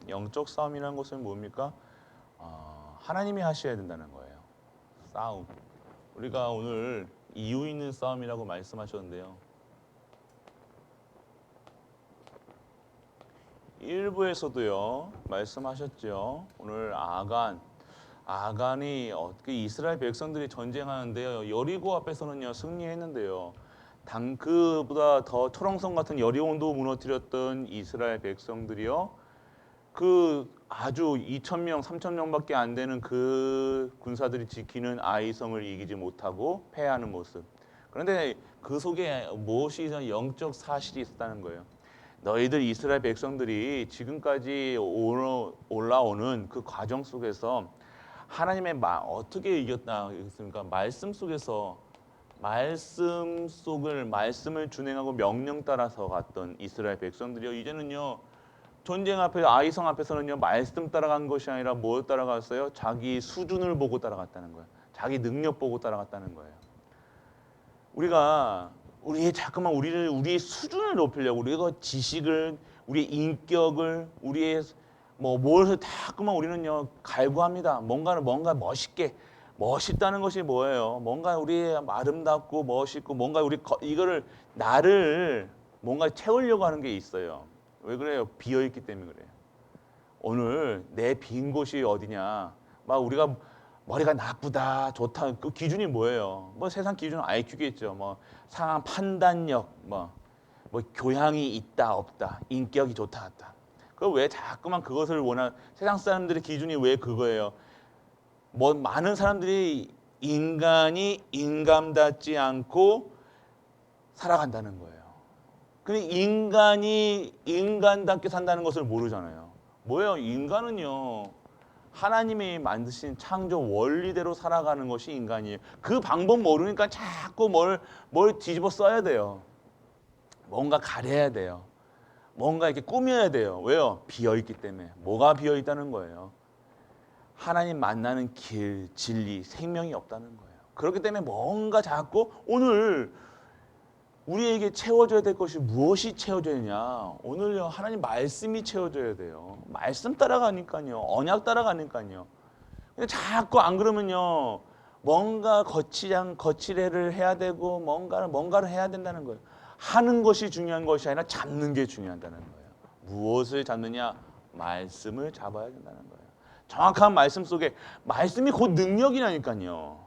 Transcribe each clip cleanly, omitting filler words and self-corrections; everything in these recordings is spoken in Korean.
영적 싸움이라는 것은 뭡니까? 하나님이 하셔야 된다는 거예요. 싸움. 우리가 오늘 이유 있는 싸움이라고 말씀하셨는데요. 일부에서도요 말씀하셨죠. 오늘 아간이 어떻게 이스라엘 백성들이 전쟁하는데요. 여리고 앞에서는요 승리했는데요. 그보다 더 초롱성 같은 여리고도 무너뜨렸던 이스라엘 백성들이요. 그 아주 2,000명, 3,000명밖에 안 되는 그 군사들이 지키는 아이성을 이기지 못하고 패하는 모습. 그런데 그 속에 무엇이 영적 사실이 있었다는 거예요. 너희들 이스라엘 백성들이 지금까지 올라오는 그 과정 속에서 하나님의 어떻게 이겼다 그랬습니까? 말씀을 준행하고 명령 따라서 갔던 이스라엘 백성들이요. 이제는요 전쟁 앞에 아이성 앞에서는요 말씀 따라간 것이 아니라 뭘 따라갔어요? 자기 수준을 보고 따라갔다는 거예요. 자기 능력 보고 따라갔다는 거예요. 자꾸만 우리의 수준을 높이려고 우리가 지식을, 우리의 인격을, 우리의 뭘 자꾸만 우리는요 갈구합니다. 뭔가 멋있다는 것이 뭐예요? 뭔가 우리 아름답고 멋있고 뭔가 이거를 나를 뭔가 채우려고 하는 게 있어요. 왜 그래요? 비어 있기 때문에 그래요. 오늘 내 빈 곳이 어디냐? 막 우리가 머리가 나쁘다, 좋다. 그 기준이 뭐예요? 세상 기준은 IQ겠죠. 상황 판단력, 교양이 있다, 없다, 인격이 좋다, 없다. 그 왜 자꾸만 그것을 세상 사람들의 기준이 왜 그거예요? 많은 사람들이 인간이 인감답지 않고 살아간다는 거예요. 근데 인간이 인간답게 산다는 것을 모르잖아요. 뭐예요? 인간은요. 하나님이 만드신 창조 원리대로 살아가는 것이 인간이에요. 그 방법 모르니까 자꾸 뭘 뒤집어 써야 돼요. 뭔가 가려야 돼요. 뭔가 이렇게 꾸며야 돼요. 왜요? 비어있기 때문에. 뭐가 비어있다는 거예요? 하나님 만나는 길, 진리, 생명이 없다는 거예요. 그렇기 때문에 뭔가 자꾸 오늘 우리에게 채워져야 될 것이 무엇이 채워져야 되냐? 오늘요 하나님 말씀이 채워져야 돼요. 말씀 따라가니까요. 언약 따라가니까요. 근데 자꾸 안 그러면요 뭔가 거칠애를 해야 되고 뭔가를 해야 된다는 거예요. 하는 것이 중요한 것이 아니라 잡는 게 중요하다는 거예요. 무엇을 잡느냐? 말씀을 잡아야 된다는 거예요. 정확한 말씀 속에 말씀이 곧 능력이라니까요.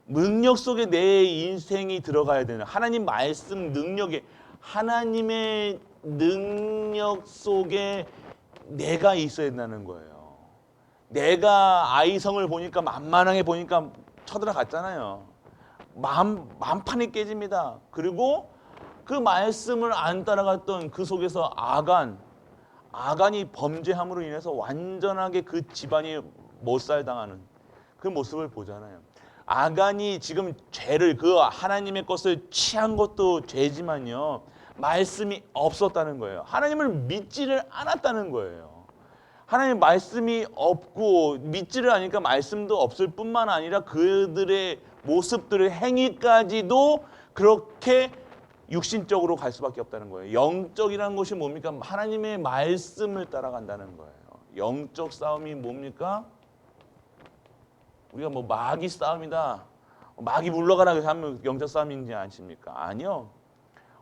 능력 속에 내 인생이 들어가야 되는 하나님 말씀 능력에 하나님의 능력 속에 내가 있어야 된다는 거예요. 내가 아이성을 보니까 만만하게 보니까 쳐들어갔잖아요. 만판이 깨집니다. 그리고 그 말씀을 안 따라갔던 그 속에서 아간이 범죄함으로 인해서 완전하게 그 집안이 못살당하는 그 모습을 보잖아요. 아간이 지금 그 하나님의 것을 취한 것도 죄지만요. 말씀이 없었다는 거예요. 하나님을 믿지를 않았다는 거예요. 하나님 말씀이 없고 믿지를 않으니까 말씀도 없을 뿐만 아니라 그들의 모습들의 행위까지도 그렇게 육신적으로 갈 수밖에 없다는 거예요. 영적이라는 것이 뭡니까? 하나님의 말씀을 따라간다는 거예요. 영적 싸움이 뭡니까? 우리가 마귀 싸움이다. 마귀 물러가라 그래서 하면 영적 싸움인지 아십니까? 아니요.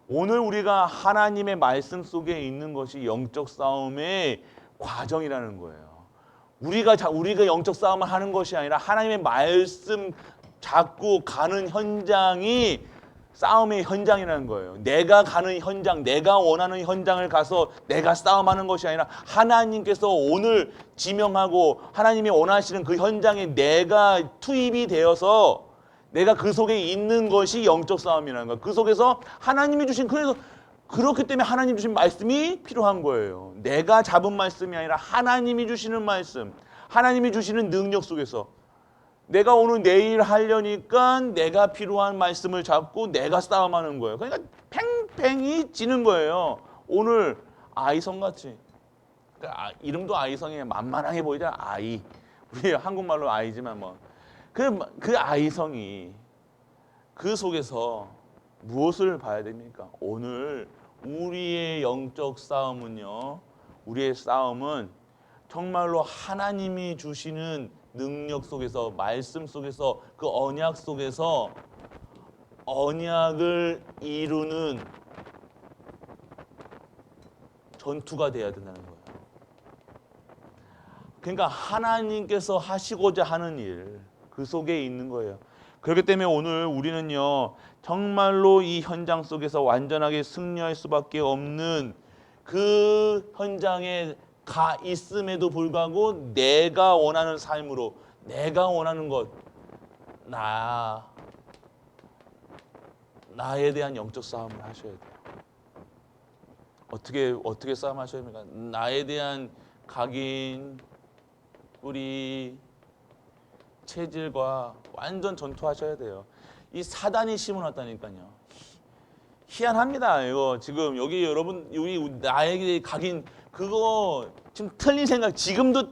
오늘 우리가 하나님의 말씀 속에 있는 것이 영적 싸움의 과정이라는 거예요. 우리가 영적 싸움을 하는 것이 아니라 하나님의 말씀 잡고 가는 현장이 싸움의 현장이라는 거예요. 내가 가는 현장, 내가 원하는 현장을 가서 내가 싸움하는 것이 아니라 하나님께서 오늘 지명하고 하나님이 원하시는 그 현장에 내가 투입이 되어서 내가 그 속에 있는 것이 영적 싸움이라는 거예요. 그 속에서 하나님이 주신 그렇기 때문에 하나님 주신 말씀이 필요한 거예요. 내가 잡은 말씀이 아니라 하나님이 주시는 말씀, 하나님이 주시는 능력 속에서 내가 오늘 내일 하려니까 내가 필요한 말씀을 잡고 내가 싸움하는 거예요. 그러니까 팽팽히 지는 거예요. 오늘 아이성같이. 그러니까 이름도 아이성이 만만하게 보이잖아. 아이. 우리 한국말로 아이지만 그 아이성이 그 속에서 무엇을 봐야 됩니까? 오늘 우리의 영적 싸움은요. 우리의 싸움은 정말로 하나님이 주시는 능력 속에서, 말씀 속에서, 그 언약 속에서 언약을 이루는 전투가 돼야 된다는 거예요. 그러니까 하나님께서 하시고자 하는 일, 그 속에 있는 거예요. 그렇기 때문에 오늘 우리는요, 정말로 이 현장 속에서 완전하게 승리할 수밖에 없는 그 현장에 가 있음에도 불구하고 내가 원하는 삶으로, 내가 원하는 것, 나에 대한 영적 싸움을 하셔야 돼요. 어떻게 싸움하셔야 됩니까? 나에 대한 각인, 뿌리, 체질과 완전 전투하셔야 돼요. 이 사단이 심어놨다니까요. 희한합니다. 이거 지금 여기 여러분, 여기 나에게 각인, 그거 지금 틀린 생각, 지금도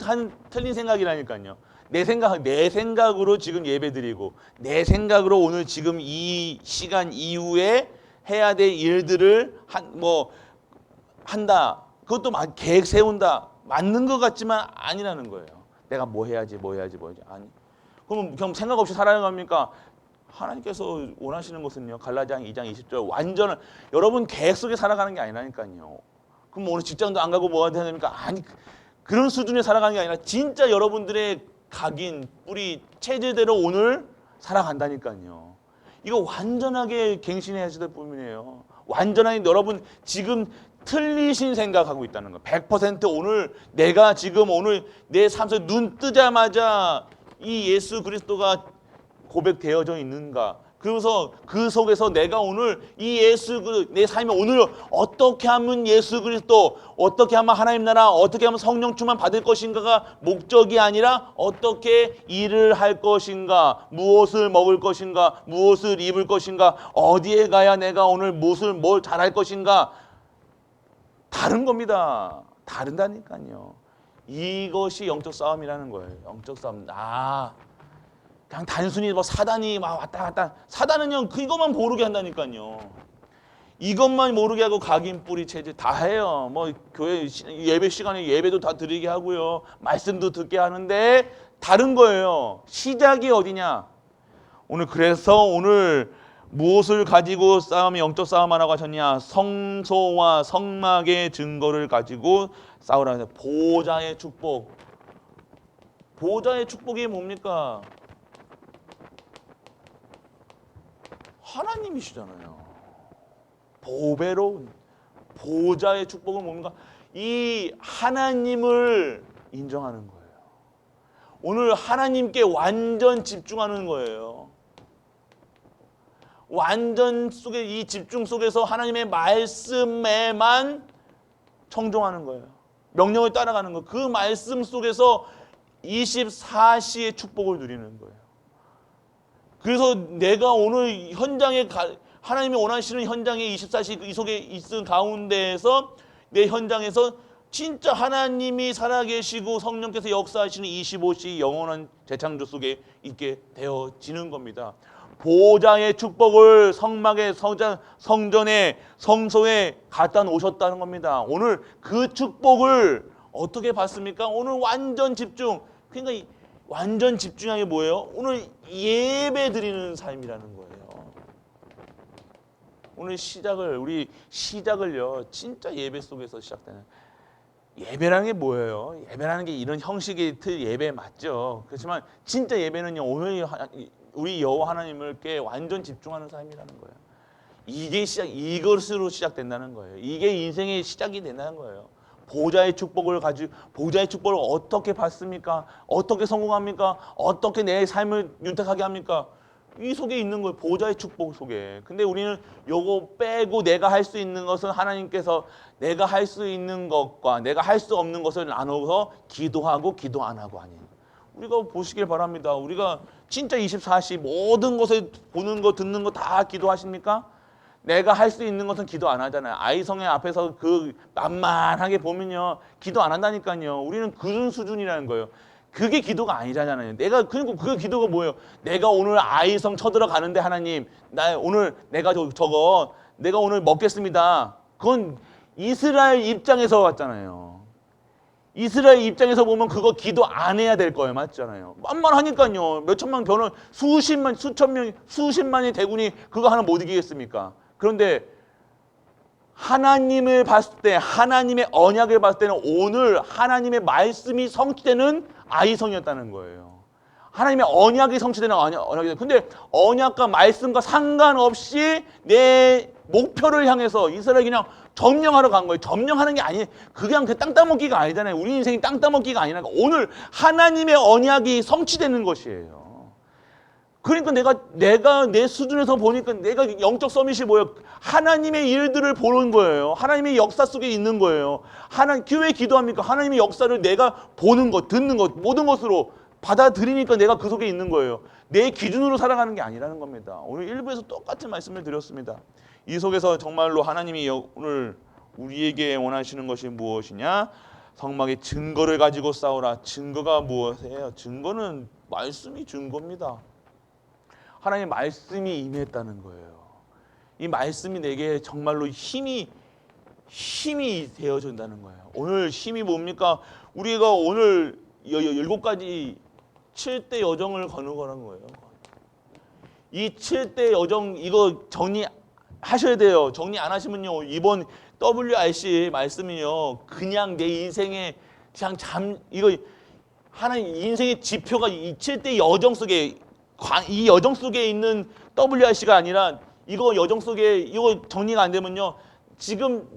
틀린 생각이라니까요. 내 생각으로 지금 예배드리고, 내 생각으로 오늘 지금 이 시간 이후에 해야 될 일들을 한다. 그것도 계획 세운다. 맞는 것 같지만 아니라는 거예요. 내가 뭐 해야지. 아니. 그럼 그냥 생각 없이 살아갑니까? 하나님께서 원하시는 것은요, 갈라디아 2장 20절 완전한, 여러분 계획 속에 살아가는 게 아니라니까요. 그럼 오늘 직장도 안 가고 뭐가 해야 됩니까? 아니, 그런 수준에 살아가는 게 아니라 진짜 여러분들의 각인, 뿌리, 체질대로 오늘 살아간다니까요. 이거 완전하게 갱신해야 될 뿐이에요. 완전하게 여러분 지금 틀리신 생각하고 있다는 거예요. 100% 오늘 내가 지금 오늘 내 삶 속에 눈 뜨자마자 이 예수 그리스도가 고백되어져 있는가? 그래서 그 속에서 내가 오늘 이 내 삶에 오늘 어떻게 하면 예수 그리스도, 어떻게 하면 하나님 나라, 어떻게 하면 성령 충만 받을 것인가가 목적이 아니라 어떻게 일을 할 것인가, 무엇을 먹을 것인가, 무엇을 입을 것인가, 어디에 가야 내가 오늘 뭘 잘할 것인가, 다른 겁니다. 다른다니까요. 이것이 영적 싸움이라는 거예요. 영적 싸움. 그냥 단순히 사단이 왔다 갔다. 사단은요, 그것만 모르게 한다니까요. 이것만 모르게 하고 각인, 뿌리, 체질 다 해요. 교회 예배 시간에 예배도 다 드리게 하고요. 말씀도 듣게 하는데 다른 거예요. 시작이 어디냐? 그래서 오늘 무엇을 가지고 영적 싸움하라고 하셨냐? 성소와 성막의 증거를 가지고 싸우라는 거예요. 보좌의 축복. 보좌의 축복이 뭡니까? 하나님이시잖아요. 보배로운 보좌의 축복은 뭡니까? 이 하나님을 인정하는 거예요. 오늘 하나님께 완전 집중하는 거예요. 완전 속에, 이 집중 속에서 하나님의 말씀에만 청종하는 거예요. 명령을 따라가는 거예요. 그 말씀 속에서 24시의 축복을 누리는 거예요. 그래서 내가 오늘 하나님이 원하시는 현장에 24시 이 속에 있은 가운데에서 내 현장에서 진짜 하나님이 살아계시고 성령께서 역사하시는 25시 영원한 재창조 속에 있게 되어지는 겁니다. 보좌의 축복을 성전에, 성소에 갖다 놓으셨다는 겁니다. 오늘 그 축복을 어떻게 받습니까? 오늘 완전 집중. 그러니까 완전 집중한 게 뭐예요? 오늘 예배 드리는 삶이라는 거예요. 오늘 우리 시작을요, 진짜 예배 속에서 시작되는. 예배라는 게 뭐예요? 예배라는 게 이런 형식의 예배 맞죠. 그렇지만 진짜 예배는요, 오늘 우리 여호와 하나님께 완전 집중하는 삶이라는 거예요. 이것으로 시작된다는 거예요. 이게 인생의 시작이 된다는 거예요. 보좌의 축복을 어떻게 받습니까? 어떻게 성공합니까? 어떻게 내 삶을 윤택하게 합니까? 이 속에 있는 거예요. 보좌의 축복 속에. 근데 우리는 요거 빼고 내가 할 수 있는 것은 하나님께서 내가 할 수 있는 것과 내가 할 수 없는 것을 나눠서 기도하고 기도 안 하고 아니에요. 우리가 보시길 바랍니다. 우리가 진짜 24시 모든 것을 보는 거 듣는 거 다 기도하십니까? 내가 할 수 있는 것은 기도 안 하잖아요. 아이성의 앞에서 만만하게 보면요, 기도 안 한다니까요. 우리는 그런 수준이라는 거예요. 그게 기도가 아니잖아요. 그리고 그 기도가 뭐예요? 내가 오늘 아이성 쳐들어가는데 하나님, 내가 오늘 먹겠습니다. 그건 이스라엘 입장에서 왔잖아요. 이스라엘 입장에서 보면 그거 기도 안 해야 될 거예요. 맞잖아요. 만만하니까요. 몇 천만 변호, 수십만, 수천 명, 수십만의 대군이 그거 하나 못 이기겠습니까? 그런데 하나님을 봤을 때, 하나님의 언약을 봤을 때는 오늘 하나님의 말씀이 성취되는 아이성이었다는 거예요. 하나님의 언약이 성취되는 언약이다. 근데 언약과 말씀과 상관없이 내 목표를 향해서 이스라엘이 그냥 점령하러 간 거예요. 점령하는 게 아니, 그냥 그 땅 따먹기가 아니잖아요. 우리 인생이 땅 따먹기가 아니라 오늘 하나님의 언약이 성취되는 것이에요. 그러니까 내가 내 수준에서 보니까 내가 영적 서밋이 뭐예요? 하나님의 일들을 보는 거예요. 하나님의 역사 속에 있는 거예요. 교회 기도합니까? 하나님의 역사를 내가 보는 것, 듣는 것, 모든 것으로 받아들이니까 내가 그 속에 있는 거예요. 내 기준으로 살아가는 게 아니라는 겁니다. 오늘 일부에서 똑같은 말씀을 드렸습니다. 이 속에서 정말로 하나님이 오늘 우리에게 원하시는 것이 무엇이냐? 성막의 증거를 가지고 싸우라. 증거가 무엇이에요? 증거는 말씀이 증거입니다. 하나님의 말씀이 임했다는 거예요. 이 말씀이 내게 정말로 힘이 되어준다는 거예요. 오늘 힘이 뭡니까? 우리가 오늘 7가지 7대 여정을 거는 거라는 거예요. 이 7대 여정 이거 정리하셔야 돼요. 정리 안 하시면요. 이번 WRC 말씀이요. 그냥 내 인생에 그냥 이거 하나님 인생의 지표가 이 7대 여정 속에 이 여정 속에 있는 WRC가 아니라 이거 여정 속에 이거 정리가 안 되면요.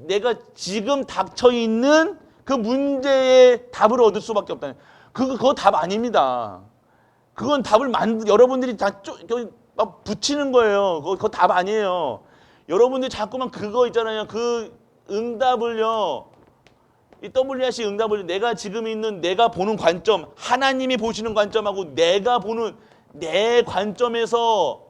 내가 지금 닥쳐 있는 그 문제의 답을 얻을 수밖에 없다는. 그거 답 아닙니다. 그건 답을 여러분들이 다 막 붙이는 거예요. 그거 답 아니에요. 여러분들이 자꾸만 그거 있잖아요. 그 응답을요. 이 WRC 응답을 내가 지금 있는 내가 보는 관점, 하나님이 보시는 관점하고 내가 보는 내 관점에서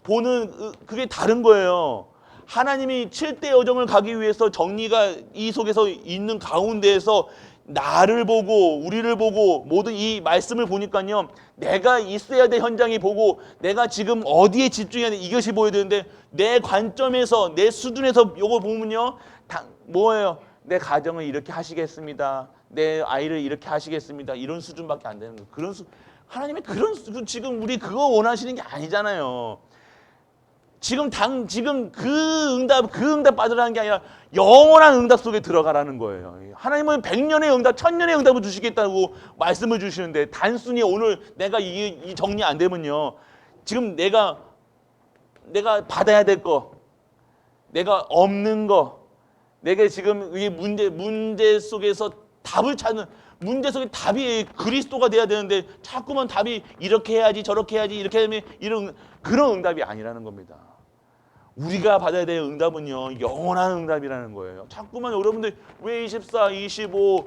보는 그게 다른 거예요. 하나님이 7대 여정을 가기 위해서 정리가 이 속에서 있는 가운데에서 나를 보고 우리를 보고 모든 이 말씀을 보니까요. 내가 있어야 될 현장이 보고 내가 지금 어디에 집중해야 돼 이것이 보여야 되는데 내 관점에서 내 수준에서 요거 보면요. 뭐예요? 내 가정을 이렇게 하시겠습니다. 내 아이를 이렇게 하시겠습니다. 이런 수준밖에 안 되는 거예요. 하나님의 지금 우리 그거 원하시는 게 아니잖아요. 지금 그 응답 받으라는 게 아니라 영원한 응답 속에 들어가라는 거예요. 하나님은 100년의 응답, 1000년의 응답을 주시겠다고 말씀을 주시는데 단순히 오늘 내가 이 정리 안 되면요. 지금 내가 받아야 될 거, 내가 없는 거, 내가 지금 이 문제 속에서 답을 찾는 문제 속에 답이 그리스도가 돼야 되는데 자꾸만 답이 이렇게 해야지 저렇게 해야지 이렇게 하면 그런 응답이 아니라는 겁니다. 우리가 받아야 될 응답은요. 영원한 응답이라는 거예요. 자꾸만 여러분들 왜 24, 25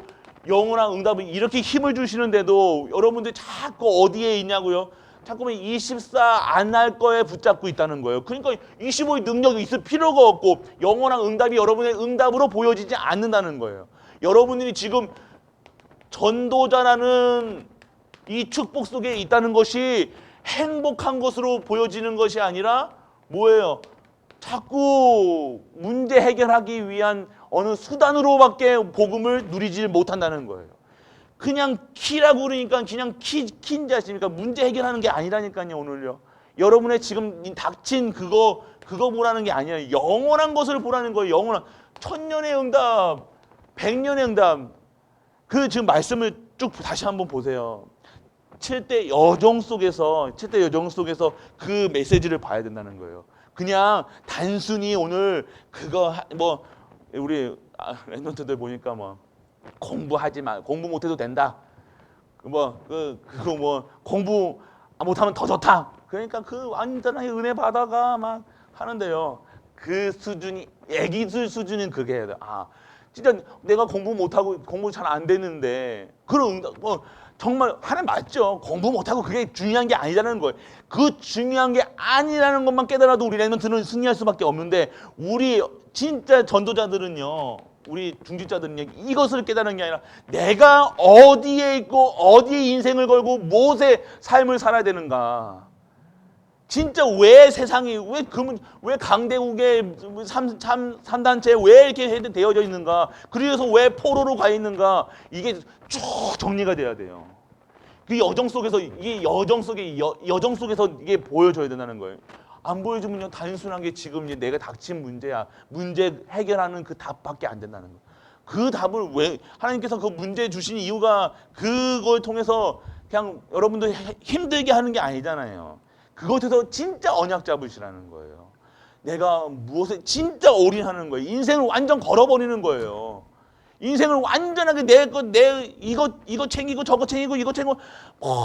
영원한 응답은 이렇게 힘을 주시는데도 여러분들 자꾸 어디에 있냐고요? 자꾸만 24 안 할 거에 붙잡고 있다는 거예요. 그러니까 25의 능력이 있을 필요가 없고 영원한 응답이 여러분의 응답으로 보여지지 않는다는 거예요. 여러분들이 지금 전도자라는 이 축복 속에 있다는 것이 행복한 것으로 보여지는 것이 아니라 뭐예요? 자꾸 문제 해결하기 위한 어느 수단으로밖에 복음을 누리지 못한다는 거예요. 그냥 키라고 그러니까 그냥 키인지 아십니까? 문제 해결하는 게 아니라니까요. 오늘요. 여러분의 지금 닥친 그거 보라는 게 아니라 영원한 것을 보라는 거예요. 영원한 1000년의 응답, 100년의 응답. 그 지금 말씀을 쭉 다시 한번 보세요. 7대 여정 속에서 그 메시지를 봐야 된다는 거예요. 그냥 단순히 오늘 우리 랩런트들 보니까 공부하지 마, 공부 못해도 된다. 공부 못하면 더 좋다. 그러니까 그 완전하게 은혜 받아가 막 하는데요. 그 수준이 애기들 수준인 그게 해야 돼. 진짜 내가 공부 못하고 공부 잘 안 되는데 그런 정말 하나님 맞죠. 공부 못하고 그게 중요한 게 아니라는 거예요. 그 중요한 게 아니라는 것만 깨달아도 우리 랩런트는 승리할 수밖에 없는데 우리 진짜 전도자들은요. 우리 중직자들은요. 이것을 깨달은 게 아니라 내가 어디에 있고 어디에 인생을 걸고 무엇의 삶을 살아야 되는가. 진짜 왜 세상이 왜 강대국의 삼단체 왜 이렇게 되어져 있는가? 그래서 왜 포로로 가 있는가? 이게 쭉 정리가 돼야 돼요. 그 여정 속에서 이 여정 속에서 이게 보여줘야 된다는 거예요. 안 보여주면요 단순하게 지금 이제 내가 닥친 문제야. 문제 해결하는 그 답밖에 안 된다는 거예요. 그 답을 왜 하나님께서 그 문제 주신 이유가 그걸 통해서 그냥 여러분들 힘들게 하는 게 아니잖아요. 그것에서 진짜 언약 잡으시라는 거예요. 내가 무엇에 진짜 올인하는 거예요. 인생을 완전 걸어버리는 거예요. 인생을 완전하게 내 이거 챙기고 저거 챙기고 이거 챙기고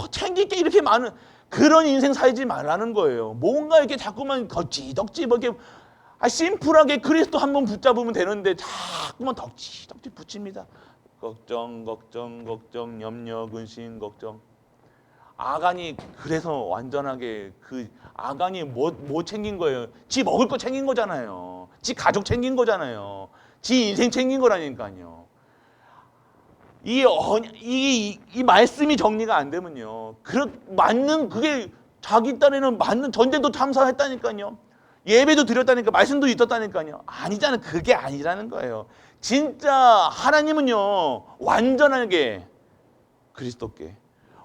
챙길 게 이렇게 많은 그런 인생 살지 말라는 거예요. 뭔가 이렇게 자꾸만 덕지덕지 뭐 이렇게 심플하게 그리스도 한번 붙잡으면 되는데 자꾸만 덕지덕지 붙입니다. 걱정 염려 근심 걱정. 아간이 그래서 완전하게 그 아간이 뭐 챙긴 거예요? 지 먹을 거 챙긴 거잖아요. 지 가족 챙긴 거잖아요. 지 인생 챙긴 거라니까요. 이 말씀이 정리가 안 되면요. 맞는 그게 자기 딴에는 맞는 전쟁도 참사했다니까요. 예배도 드렸다니까 말씀도 있었다니까요. 아니잖아요. 그게 아니라는 거예요. 진짜 하나님은요. 완전하게 그리스도께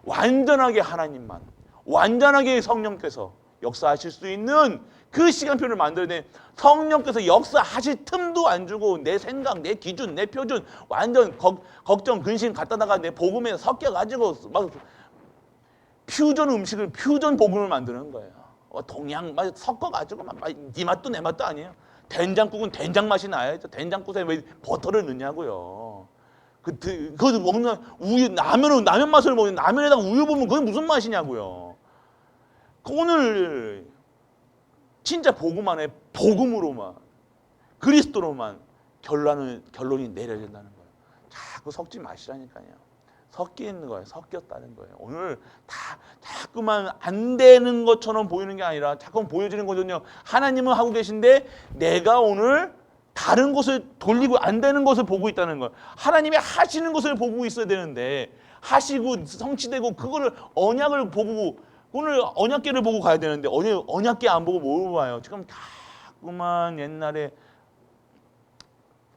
완전하게 하나님만 완전하게 성령께서 역사하실 수 있는 그 시간표를 만들어야 돼. 성령께서 역사하실 틈도 안 주고 내 생각, 내 기준, 내 표준 완전 걱정, 근심 갖다다가 내 복음에 섞여가지고 막 퓨전 음식을 퓨전 복음을 만드는 거예요. 동양 막 섞어가지고 네 맛도 내 맛도 아니에요. 된장국은 된장 맛이 나야죠. 된장국에 왜 버터를 넣냐고요. 그거 먹는 우유 라면 맛을 먹는 라면에다가 우유 부으면 그게 무슨 맛이냐고요. 오늘 진짜 복음 안에 복음으로만 그리스도로만 결론이 내려야 된다는 거예요. 자꾸 섞지 마시라니까요. 섞이는 거예요. 섞였다는 거예요. 오늘 자꾸만 안 되는 것처럼 보이는 게 아니라 자꾸 보여지는 거거든요. 하나님은 하고 계신데 내가 오늘 다른 것을 돌리고 안 되는 것을 보고 있다는 거예요. 하나님이 하시는 것을 보고 있어야 되는데 하시고 성취되고 그거를 언약을 보고 오늘 언약궤를 보고 가야 되는데 언약궤 안 보고 뭘 봐요? 지금 자꾸만 옛날에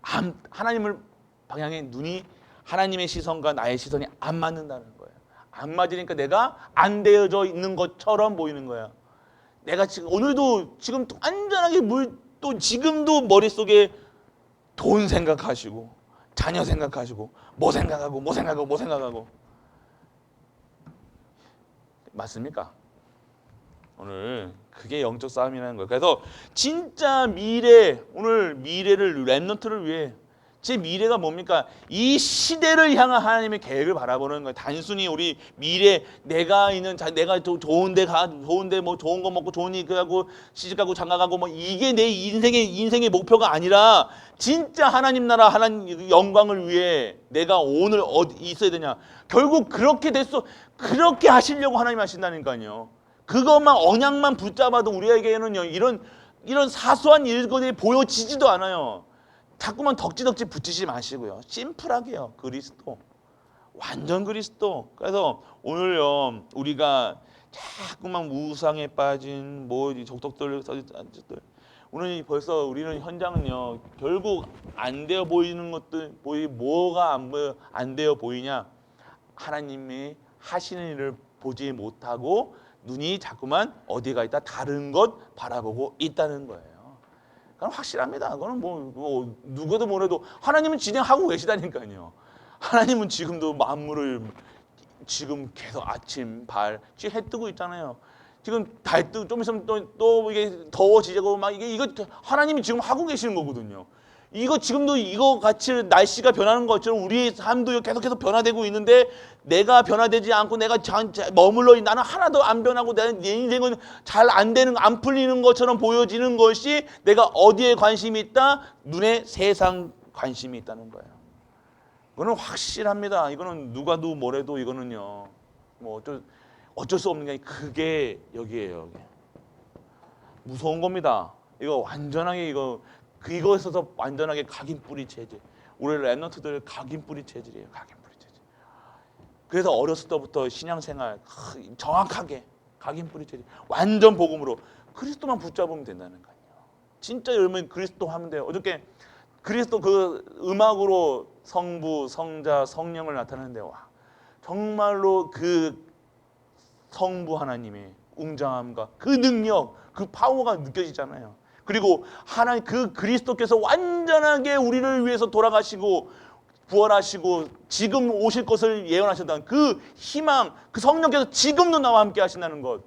하나님을 방향에 눈이 하나님의 시선과 나의 시선이 안 맞는다는 거예요. 안 맞으니까 내가 안 되어져 있는 것처럼 보이는 거야. 내가 지금 오늘도 지금 완전하게 또 지금도 머릿속에 돈 생각하시고 자녀 생각하시고 뭐 생각하고 맞습니까? 오늘 그게 영적 싸움이라는 거예요. 그래서 진짜 오늘 미래를 렘넌트를 위해 제 미래가 뭡니까? 이 시대를 향한 하나님의 계획을 바라보는 거예요. 단순히 우리 미래 내가 좋은데 뭐 좋은 거 먹고 좋은 일 하고 시집가고 장가가고 뭐 이게 내 인생의 목표가 아니라 진짜 하나님 나라 하나님 영광을 위해 내가 오늘 어디 있어야 되냐? 결국 그렇게 그렇게 하시려고 하나님 하신다니까요. 그것만 언약만 붙잡아도 우리에게는요 이런 사소한 일들이 보여지지도 않아요. 자꾸만 덕지덕지 붙이지 마시고요. 심플하게요. 그리스도. 완전 그리스도. 그래서 오늘요. 우리가 자꾸만 우상에 빠진 족독들 오늘 벌써 우리는 현장은요. 결국 안 되어 보이는 것들 뭐가 안 되어 보이냐? 하나님이 하시는 일을 보지 못하고 눈이 자꾸만 어디가 있다 다른 것 바라보고 있다는 거예요. 그건 확실합니다. 그거는 뭐 누구도 뭐래도 하나님은 진행하고 계시다니까요. 하나님은 지금도 만물을 지금 계속 아침, 지금 해 뜨고 있잖아요. 지금 달 뜨고 좀 있으면 또 이게 더워지고 막 이거 하나님이 지금 하고 계시는 거거든요. 이거 지금도 이거 같이 날씨가 변하는 것처럼 우리의 삶도 계속해서 변화되고 있는데 내가 변화되지 않고 내가 머물러 나는 하나도 안 변하고 내 인생은 잘 안 되는 안 풀리는 것처럼 보여지는 것이 내가 어디에 관심이 있다? 눈에 세상 관심이 있다는 거예요. 이거는 확실합니다. 이거는 누가 뭐래도 이거는요. 뭐 어쩔 수 없는 게 그게 여기에요. 여기. 무서운 겁니다. 이거 완전하게 이거에 있어서 완전하게 각인 뿌리 체질. 우리 랩런트들 각인 뿌리 체질이에요. 각인 뿌리 체질. 그래서 어렸을 때부터 신앙생활 정확하게 각인 뿌리채지. 완전 복음으로 그리스도만 붙잡으면 된다는 거예요. 진짜 여러분 그리스도 하면 돼요. 어저께 그리스도 그 음악으로 성부, 성자, 성령을 나타내는데 와 정말로 그 성부 하나님의 웅장함과 그 능력, 그 파워가 느껴지잖아요. 그리고 하나님 그 그리스도께서 완전하게 우리를 위해서 돌아가시고 부활하시고 지금 오실 것을 예언하셨다는 그 희망, 그 성령께서 지금도 나와 함께 하신다는 것.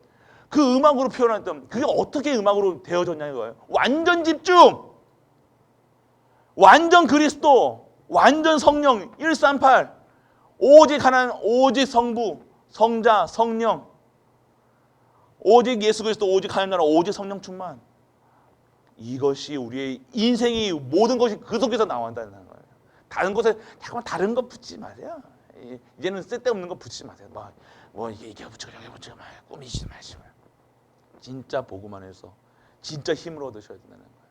그 음악으로 표현했던 그게 어떻게 음악으로 되어졌냐 이거예요. 완전 집중, 완전 그리스도, 완전 성령 138 오직 하나님, 오직 성부, 성자, 성령, 오직 예수 그리스도, 오직 하나님 나라, 오직 성령 충만. 이것이 우리의 인생이 모든 것이 그 속에서 나온다는 거예요. 다른 곳에 잠깐만 다른 거 붙지 마세요. 이제는 쓸데없는 거 붙이지 마세요. 뭐 이게 붙여 저게 붙여 막 꾸미지 마시고 진짜 복음 안에서 진짜 힘을 얻으셔야 된다는 거예요.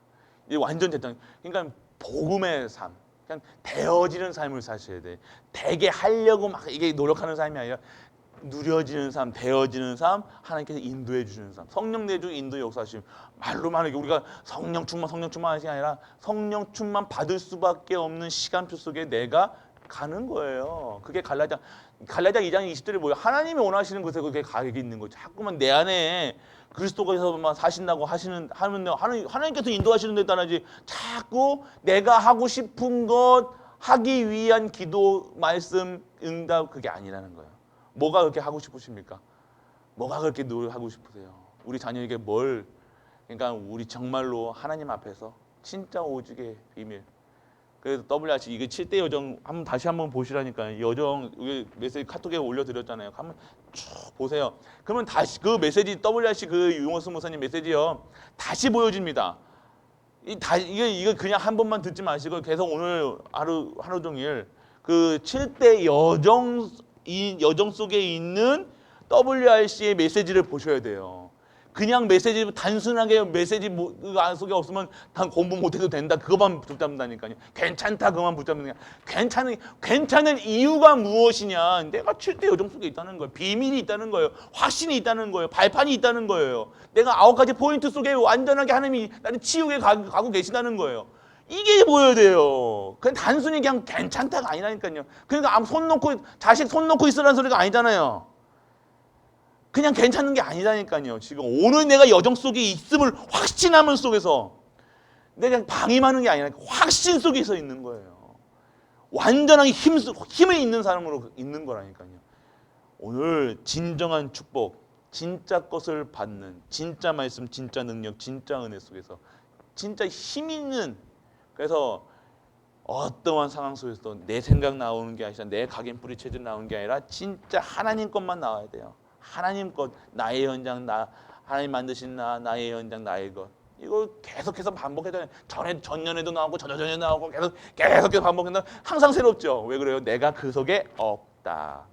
이게 완전 됐다. 그러니까 복음의 삶, 그냥 되어지는 삶을 사셔야 돼. 되게 하려고 막 이게 노력하는 삶이 아니라 누려지는 삶, 되어지는 삶, 하나님께서 인도해 주시는 삶. 성령 내주 인도 역사하심. 말로만 이렇게 우리가 성령 충만 하는 게 아니라 성령 충만 받을 수밖에 없는 시간표 속에 내가 가는 거예요. 그게 갈라디아 2장 20절에 뭐예요? 하나님이 원하시는 곳에 그게 가 있는 거죠. 자꾸만 내 안에 그리스도께서만 사신다고 하면 하나님께서 인도하시는 데 따라지 자꾸 내가 하고 싶은 것 하기 위한 기도, 말씀, 응답 그게 아니라는 거예요. 뭐가 그렇게 하고 싶으십니까? 뭐가 그렇게 하고 싶으세요? 우리 자녀에게 그러니까 우리 정말로 하나님 앞에서 진짜 오직의 비밀. 그래서 WRC 이게 7대 여정 다시 한번 보시라니까요. 여정 메시지 카톡에 올려드렸잖아요. 한번 쭉 보세요. 그러면 다시 그 메시지 WRC 그 유용호스 목사님 메시지요. 다시 보여집니다. 이게 그냥 한 번만 듣지 마시고 계속 오늘 하루 종일 그 7대 여정 속에 있는 WRC의 메시지를 보셔야 돼요. 그냥 메시지 단순하게 메시지 속에 없으면 다 공부 못해도 된다 그것만 붙잡는다니까요. 괜찮다 그만 붙잡는 게 괜찮은 이유가 무엇이냐. 내가 7대 여정 속에 있다는 거예요. 비밀이 있다는 거예요. 확신이 있다는 거예요. 발판이 있다는 거예요. 내가 9가지 포인트 속에 완전하게 하나님이 나를 치유해 가고 계시다는 거예요. 이게 보여야 돼요. 그냥 단순히 그냥 괜찮다가 아니라니까요. 그러니까 자식 손 놓고 있으라는 소리가 아니잖아요. 그냥 괜찮은 게 아니라니까요. 지금 오늘 내가 여정 속에 있음을 확신함을 속에서 내가 그냥 방임하는 게 아니라 확신 속에서 있는 거예요. 완전하게 힘을 있는 사람으로 있는 거라니까요. 오늘 진정한 축복, 진짜 것을 받는 진짜 말씀, 진짜 능력, 진짜 은혜 속에서 진짜 힘 있는 그래서 어떠한 상황 속에서 내 생각 나오는 게 아니라 내 각인 뿌리채질 나오는 게 아니라 진짜 하나님 것만 나와야 돼요. 하나님 것, 나의 현장, 하나님 만드신 나의 현장, 나의 것. 이거 계속해서 반복해서 전년에도 나오고 전년에도 나오고 계속해서 반복해서 항상 새롭죠. 왜 그래요? 내가 그 속에 없다.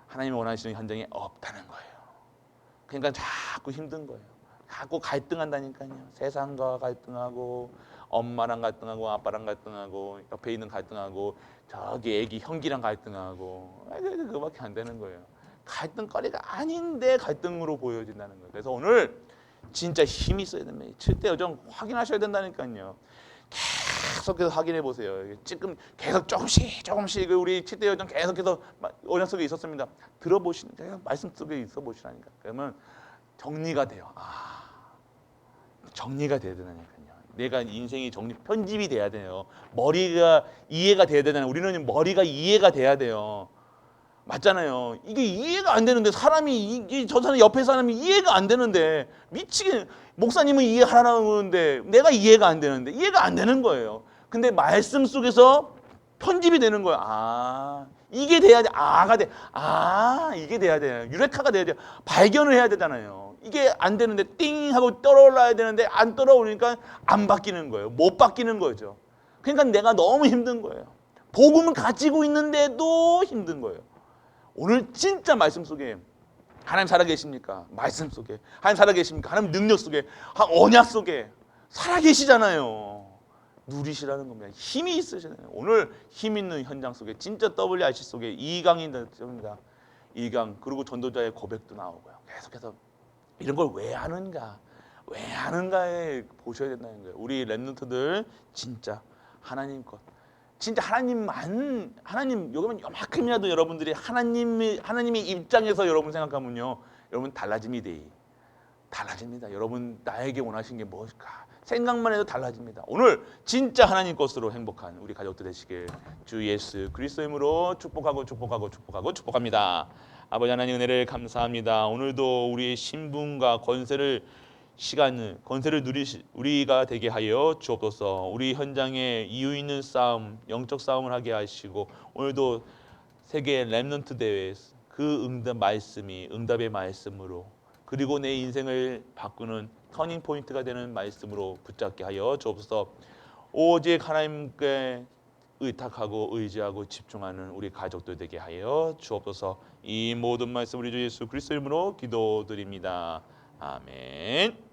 하나님이 원하시는 현장에 없다는 거예요. 그러니까 자꾸 힘든 거예요. 자꾸 갈등한다니까요. 세상과 갈등하고 엄마랑 갈등하고 아빠랑 갈등하고 옆에 있는 갈등하고 저기 애기 형기랑 갈등하고 그거밖에 안 되는 거예요. 갈등거리가 아닌데 갈등으로 보여진다는 거예요. 그래서 오늘 진짜 힘이 있어야 됩니다. 7대 여정 확인하셔야 된다니까요. 계속해서 확인해 보세요. 지금 계속 조금씩 우리 7대 여정 계속해서 언약 속에 있었습니다. 들어보시는 말씀 속에 있어 보시라니까. 그러면 정리가 돼요. 정리가 돼야 되나니까요. 내가 인생이 편집이 돼야 돼요. 머리가 이해가 돼야 되잖아요. 우리는 머리가 이해가 돼야 돼요. 맞잖아요. 이게 이해가 안 되는데 저 사람 옆에 사람이 이해가 안 되는데 미치게 목사님은 이해하라고 하는데 내가 이해가 안 되는데 이해가 안 되는 거예요. 근데 말씀 속에서 편집이 되는 거예요. 이게 돼야 돼. 이게 돼야 돼요. 유레카가 돼야 돼요. 발견을 해야 되잖아요. 이게 안 되는데 띵 하고 떨어올라야 되는데 안 떨어오니까 안 바뀌는 거예요. 못 바뀌는 거죠. 그러니까 내가 너무 힘든 거예요. 복음을 가지고 있는데도 힘든 거예요. 오늘 진짜 말씀 속에 하나님 살아계십니까? 말씀 속에 하나님 살아계십니까? 하나님 능력 속에 언약 속에 살아계시잖아요. 누리시라는 겁니다. 힘이 있으시잖아요. 오늘 힘 있는 현장 속에 진짜 WRC 속에 2강이 됩니다. 2강 그리고 전도자의 고백도 나오고요. 계속해서 이런 걸 왜 하는가? 왜 하는가에 보셔야 된다는 거예요. 우리 렘넌트들 진짜 하나님 것, 진짜 하나님 요거면 요만큼이라도 여러분들이 하나님의 입장에서 여러분 생각하면요, 여러분 달라짐이 돼. 달라집니다. 여러분 나에게 원하신 게 무엇일까? 생각만 해도 달라집니다. 오늘 진짜 하나님 것으로 행복한 우리 가족들 되시길 주 예수 그리스도의 이름으로 축복합니다. 아버지 하나님 은혜를 감사합니다. 오늘도 우리의 신분과 권세를 우리가 되게 하여 주옵소서. 우리 현장에 이유 있는 싸움, 영적 싸움을 하게 하시고 오늘도 세계 렘넌트 대회 그 응답의 말씀으로 그리고 내 인생을 바꾸는 터닝 포인트가 되는 말씀으로 붙잡게 하여 주옵소서. 오직 하나님께 의탁하고 의지하고 집중하는 우리 가족들 되게 하여 주옵소서. 이 모든 말씀 우리 주 예수 그리스도 이름으로 기도드립니다. 아멘.